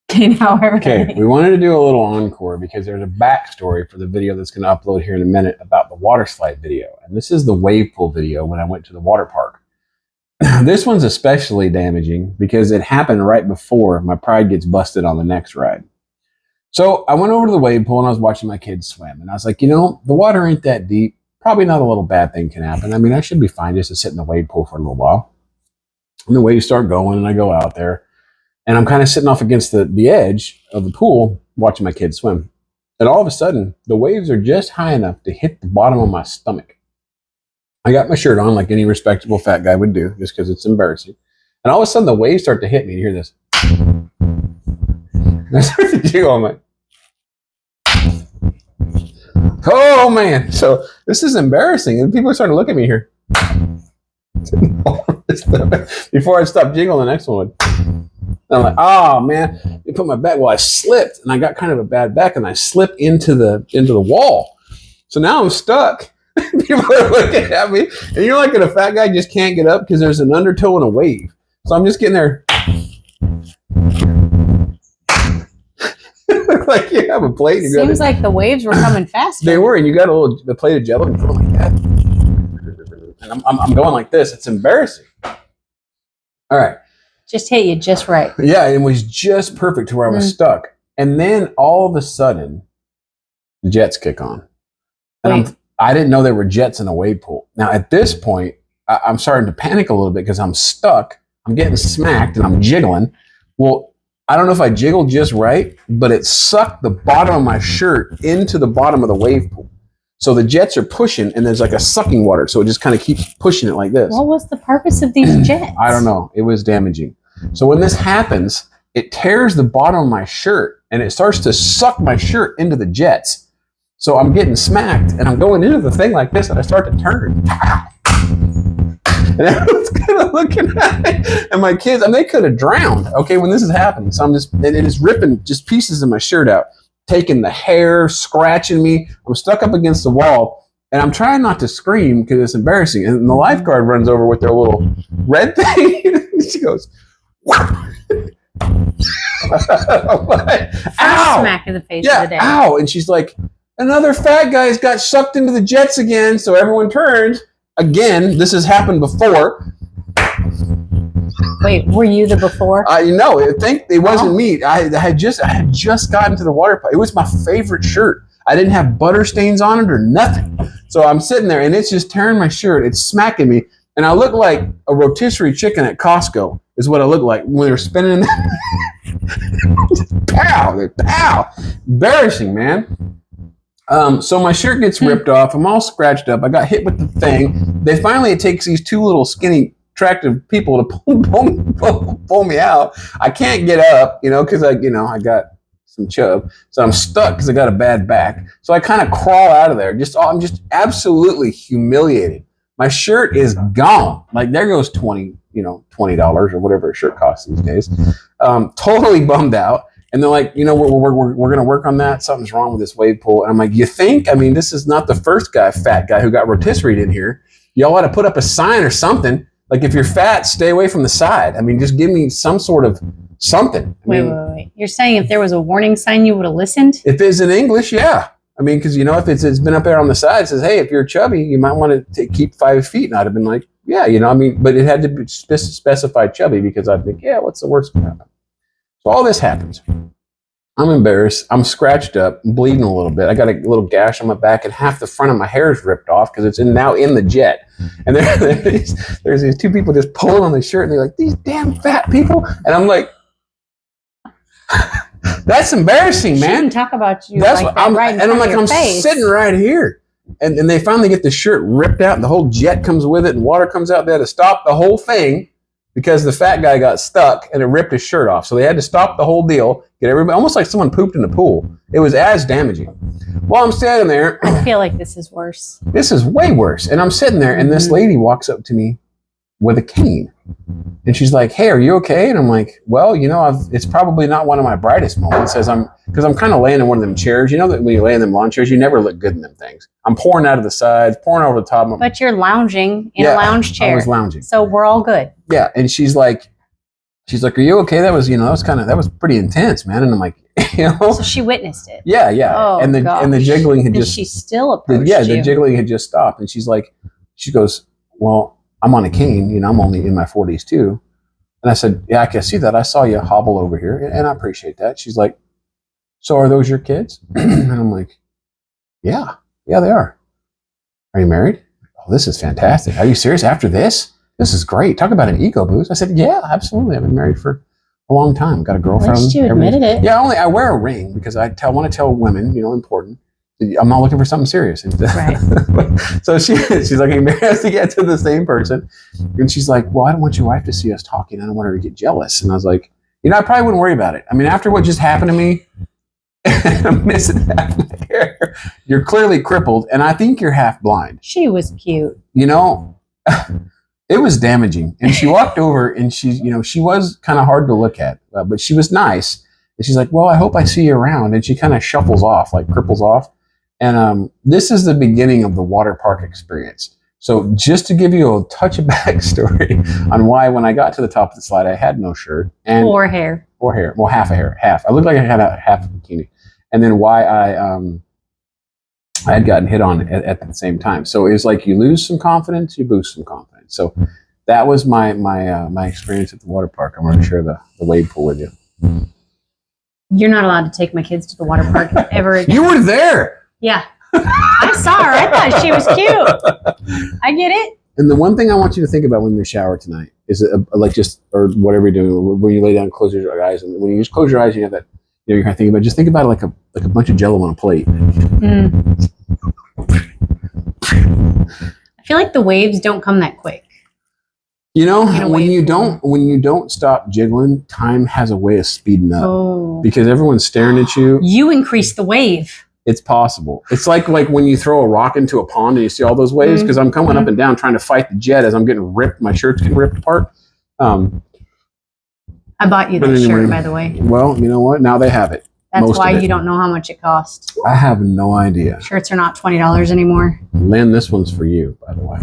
Okay, now Okay, we wanted to do a little encore because there's a backstory for the video that's going to upload here in a minute about the water slide video. And this is the wave pool video when I went to the water park. This one's especially damaging because it happened right before my pride gets busted on the next ride. So I went over to the wave pool and I was watching my kids swim. And I was like, you know, the water ain't that deep. Probably not a little bad thing can happen. I mean, I should be fine just to sit in the wave pool for a little while. And the waves start going and I go out there. And I'm kind of sitting off against the edge of the pool watching my kids swim. And all of a sudden, the waves are just high enough to hit the bottom of my stomach. I got my shirt on like any respectable fat guy would do just because it's embarrassing. And all of a sudden, the waves start to hit me. You hear this. And I start to jiggle. I'm like, oh, man. So this is embarrassing. And people are starting to look at me here. Before I stop jiggling, the next one would. And I'm like, oh man, you put my back. Well, I slipped and I got kind of a bad back and I slipped into the wall. So now I'm stuck. People are looking at me. And you're like a fat guy just can't get up because there's an undertow and a wave. So I'm just getting there. Like you have a plate. You Seems like the waves were coming faster. They were, and you got a plate of jello and you put them like that. And I'm going like this. It's embarrassing. All right. Just hit you just right. Yeah, it was just perfect to where I was stuck. And then all of a sudden, the jets kick on. And I didn't know there were jets in a wave pool. Now, at this point, I'm starting to panic a little bit because I'm stuck. I'm getting smacked and I'm jiggling. Well, I don't know if I jiggled just right, but it sucked the bottom of my shirt into the bottom of the wave pool. So the jets are pushing, and there's like a sucking water, so it just kind of keeps pushing it like this. What was the purpose of these jets? I don't know. It was damaging. So when this happens, it tears the bottom of my shirt, and it starts to suck my shirt into the jets. So I'm getting smacked, and I'm going into the thing like this, and I start to turn. And everyone's kind of looking at me. And my kids, and they could have drowned, okay, when this is happening. So and it is ripping just pieces of my shirt out. Taking the hair, scratching me. I'm stuck up against the wall, and I'm trying not to scream because it's embarrassing. And the lifeguard runs over with their little red thing. She goes, ow! Smack in the face of the day. Ow! And she's like, another fat guy's got sucked into the jets again. So everyone turns. Again, this has happened before. Wait, were you the before? No, I think it wasn't me. I had just gotten to the water park. It was my favorite shirt. I didn't have butter stains on it or nothing. So I'm sitting there and it's just tearing my shirt. It's smacking me. And I look like a rotisserie chicken at Costco is what I look like when they're spinning. Pow! Pow! Embarrassing, man. So my shirt gets ripped off. I'm all scratched up. I got hit with the thing. It takes these two little skinny attractive people to pull me out. I can't get up, because I got some chub. So I'm stuck because I got a bad back. So I kind of crawl out of there. I'm just absolutely humiliated. My shirt is gone. Like there goes $20 or whatever a shirt costs these days. Totally bummed out. And they're like, we're going to work on that. Something's wrong with this wave pool. And I'm like, you think? I mean, this is not the first fat guy who got rotisserie in here. Y'all ought to put up a sign or something. Like, if you're fat, stay away from the side. I mean, just give me some sort of something. Wait. You're saying if there was a warning sign, you would have listened? If it's in English, yeah. I mean, because, if it's been up there on the side, it says, hey, if you're chubby, you might want to keep 5 feet. And I'd have been like, yeah, but it had to be specified chubby because I'd think, yeah, what's the worst that can happen? So all this happens. I'm embarrassed. I'm scratched up, I'm bleeding a little bit. I got a little gash on my back, and half the front of my hair is ripped off because it's now in the jet. And there's these two people just pulling on the shirt, and they're like, "These damn fat people!" And I'm like, "That's embarrassing, man." Shouldn't talk about you. That's like what I'm sitting right here, and they finally get the shirt ripped out, and the whole jet comes with it, and water comes out. They had to stop the whole thing because the fat guy got stuck and it ripped his shirt off. So they had to stop the whole deal. Get everybody, almost like someone pooped in the pool. It was as damaging. While I'm standing there, I feel like this is worse. This is way worse. And I'm sitting there, and this lady walks up to me with a cane, and she's like, "Hey, are you okay?" And I'm like, "Well, it's probably not one of my brightest moments, because I'm kind of laying in one of them chairs. You know that when you lay in them lawn chairs, you never look good in them things. I'm pouring out of the sides, pouring over the top. But you're lounging in a lounge chair. I was lounging. So we're all good. Yeah, and she's like, She's like, "Are you okay? That was, that was pretty intense, man." And I'm like, So she witnessed it. yeah, yeah. Oh, and the jiggling had and just she still approached the you. jiggling had just stopped, and she goes, "Well, I'm on a cane. I'm only in my 40s too." And I said, "Yeah, I can see that. I saw you hobble over here, and I appreciate that." She's like, "So are those your kids?" And I'm like, "Yeah, yeah, they are." "Are you married?" "Oh, this is fantastic. Are you serious? After this? This is great. Talk about an ego boost." I said, "Yeah, absolutely. I've been married for a long time. Got a girlfriend." At least you admitted it. Yeah, I wear a ring because want to tell women, important. I'm not looking for something serious. Right. So she's like, he has to get to the same person. And she's like, "Well, I don't want your wife to see us talking. I don't want her to get jealous." And I was like, I probably wouldn't worry about it. I mean, after what just happened to me, I'm missing half my hair. You're clearly crippled, and I think you're half blind. She was cute. It was damaging. And she walked over, and she was kind of hard to look at, but she was nice. And she's like, "Well, I hope I see you around." And she kind of shuffles off, like cripples off. And this is the beginning of the water park experience. So just to give you a touch of backstory on why when I got to the top of the slide, I had no shirt. Or hair. Well, half a hair. Half. I looked like I had a half a bikini. And then why I had gotten hit on at the same time. So it was like you lose some confidence, you boost some confidence. So that was my experience at the water park. I'm going to share the wave pool with you. You're not allowed to take my kids to the water park ever again. You were there. Yeah. I saw her. I thought she was cute. I get it. And the one thing I want you to think about when you shower tonight is or whatever you're doing, when you lay down, close your eyes. And when you just close your eyes, you have that, you're kind of thinking about, just think about it like a bunch of Jello on a plate. Mm. I feel like the waves don't come that quick. When you don't stop jiggling, time has a way of speeding up because everyone's staring at you. You increase the wave. It's possible. It's like when you throw a rock into a pond and you see all those waves, because I'm coming up and down trying to fight the jet as I'm getting ripped. My shirt's getting ripped apart. I bought you that shirt, by the way. Well, you know what? Now they have it. That's why you don't know how much it costs. I have no idea. Shirts are not $20 anymore. Lynn, this one's for you, by the way.